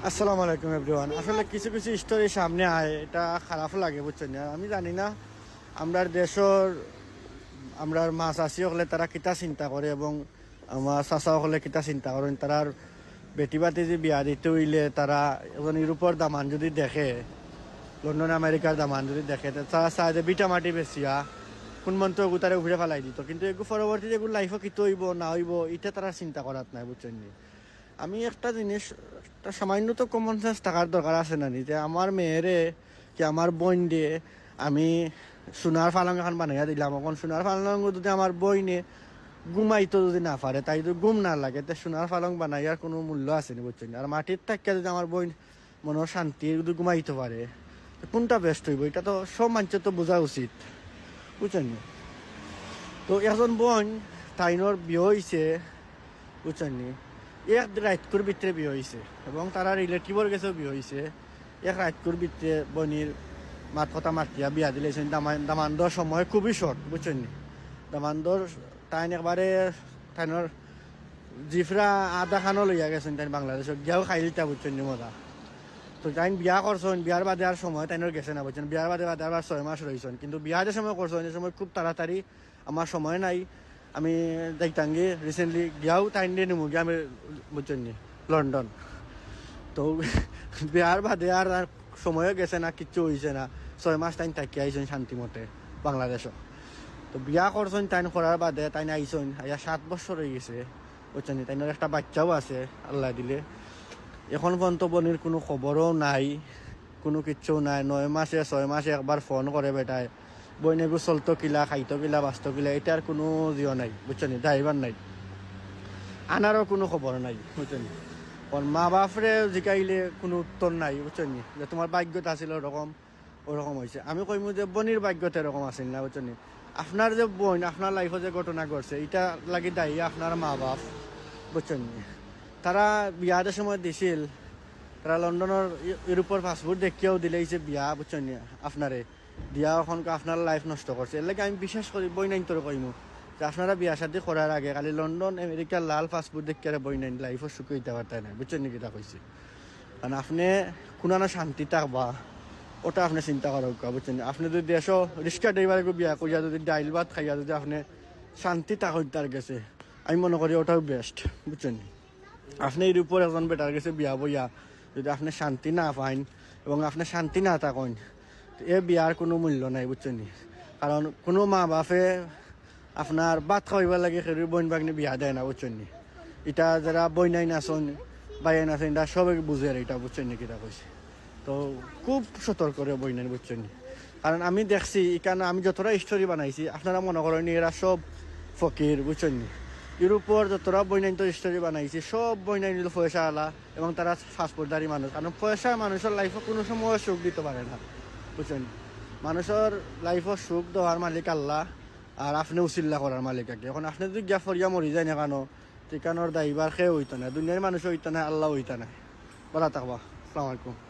আসসালামু আলাইকুম এভরিওয়ান। আসলে কিছু কিছু স্টোরি সামনে আয়, এটা খারাপ লাগে, বুঝছেন না? আমি জানি না আমরার দেশের আমরার মা চাষি হলে তারা কিতা চিন্তা করে এবং আমার চাচা হলে কিতা চিন্তা করেন। তারার বেটি বাতি যে বিয়া দিতে হইলে তারা এখন ইউরোপের দামান যদি দেখে, লন্ডন আমেরিকার দামান যদি দেখে, তারা চায় যে বিটা মাটি বেচিয়া কোন মন্ত্র তারা উভরে ফেলাই দিত, কিন্তু এগুলো পরবর্তীতে এগুলো লাইফও কিতো হইব না হইব এটা তারা চিন্তা করার নাই, বুঝছেন নি? আমি একটা জিনিস, একটা সামান্য তো কমন সেন্স থাকার দরকার আছে না নি, যে আমার মেয়েরে কি আমার বোন দিয়ে আমি সোনার ফালং এখন বানাইয়া দিলাম, এখন সোনার ফালং যদি আমার বইনে ঘুমাইতো যদি না পারে, তাই যদি ঘুম না লাগে, তো সোনার ফালং বানাইয়ার কোনো মূল্য আছে না, বুঝছেন? আর মাটির থাকিয়া যদি আমার বই মনের শান্তি যদি ঘুমাইতে পারে, তো কোনটা বেস্ট হইব? এটা তো সব মানুষের তো বোঝা উচিত, বুঝছেন? তো একজন বোন তাইনোর বিয়ে হয়েছে, বুঝছেন? এক রাতকুর ভিতরে বিয়ে হয়েছে এবং তারা রিলেটিভর কাছেও বিয়ে হয়েছে। এক রাতকুর ভিতরে বনির মাত কথা মাতিয়া বিয়া দিলেছেন। দামান্দর সময় খুবই শর্ট, বুঝছেন? দামান্দর তাইন একবারে তাইনোর জিফরা আধা খানো লইয়া গেছেন তাই বাংলাদেশত গিয়াও খাই দিতা, বুঝছেন মজা। তো তাইন বিয়া করছেন, বিয়ার বাদে আর সময় তাইনোর গেছে না, বুঝছেন? বিয়ার বাদে বাদে আবার 6 মাস রয়েছেন, কিন্তু বিয়া যে সময় করছেন যে সময় খুব তাড়াতাড়ি আমার সময় নাই। আমি দেখতাম গিয়ে রিসেন্টলি গিয়াও টাইম দিয়ে নেবো গিয়ে আমি, বুঝছেন নি, লন্ডন। তো বিয়ার বাদে আর আর সময়ও গেছে না, কিচ্ছু হয়েছে না। 6 মাস টাইম থাকি আইসেন শান্তি মতে বাংলাদেশও। তো বিয়া করছেন, টাইম করার বাদে তাই আইসেন, আইয়া 7 বছর হয়ে গেছে, বুঝছেন নি? তাইনের একটা বাচ্চাও আছে আল্লাহ দিলে। এখন পর্যন্ত বোনের কোনো খবরও নাই, কোনো কিচ্ছু নাই। 9 মাসে 6 মাসে একবার ফোন করে বেটায়, বইনেগু চলতো কিলা, খাইতো কিলা, বাঁচতো কিলা, এটার কোনো জিও নাই, বুঝছেন? ড্রাইভার নাই, আনারও কোনো খবর নাই, বুঝছেন? ওর মা বাপরে জিকাইলে কোনো উত্তর নাই, বুঝছেন? যে তোমার ভাগ্যতা আছিল ওরকম, ওরকম হয়েছে। আমি কইমু যে বনির ভাগ্যতা এরকম আছিল না, বুঝছেন? আপনার যে বোন আপনার লাইফে যে ঘটনা ঘটছে, এটা লাগি দায়ী আপনার মা বাপ, বুঝছেন? তারা বিয়াদের সময় দিছিল, তারা লন্ডনের ইউরোপের পাসপোর্ট দেখিয়াও দিলে যে বিয়া, বুঝছেন? আপনারে দিয়া এখন আপনার লাইফ নষ্ট করছে। এর লাগে আমি বিশ্বাস করি বই নাইন তোর কইমু যে আপনারা বিয়া শাদী করার আগে খালি লন্ডন আমেরিকার লাল পাসপোর্ট দেখিয়ারে বই নাইন, লাইফও সুখী হইতে পারতাই না, বুঝছেন নাকি? তা কইছি কারণ আপনি কোনো না শান্তি থাকবা, ওটা আপনি চিন্তা করা হোক, বুঝছেন? আপনি যদি দেশও রিক্সা ড্রাইভারে বিয়া করিয়া যদি ডাইল ভাত খাইয়া যদি আপনি শান্তি থাকুন তার গেছে, আমি মনে করি ওটাও বেস্ট, বুঝছেন? আপনি এর উপর একজন বেটার গেছে বিয়া বইয়া যদি আপনি শান্তি না পাইন এবং আপনি শান্তি না থাকেন, এ বিয়ার কোনো মূল্য নাই, বুঝছেন? কারণ কোনো মা বাপে আপনার ভাত খাওয়াইবার লাগে সেরি বইন বাগনি বিয়া দেয় না, বুঝছেন? এটা যারা বইনাই নাচন বাইন আছেন এটা সবাই বুঝে আর এটা, বুঝছেন নাকি? এটা কইছে তো খুব সতর্ক করে বইনাই, বুঝছেন? কারণ আমি দেখছি এখানে আমি যতটা স্টোরি বানাইছি আপনারা মনে করেন এরা সব ফকির, বুঝছেন? ইউরোপের যতটা বৈনাইন স্টোরি বানাইছে সব বৈনাইন পয়সা আলা এবং তারা পাসপোর্টদারি মানুষ। কারণ পয়সা মানুষের লাইফে কোনো সময় সুখ দিতে পারে না, বুঝছেন? মানুষের লাইফে সুখ দেওয়ার মালিক আল্লাহ, আর আপনি উচিল্লা করার মালিক আগে। এখন আপনি যদি গিয়া ফরিয়া মরি যায় না কেন, ঠিকানোর দায়ীবার খেয়ে হইতো না, দুনিয়ার মানুষ হইতো না, আল্লাহ হইতো না। বলা থাকবা। আসসালামু আলাইকুম।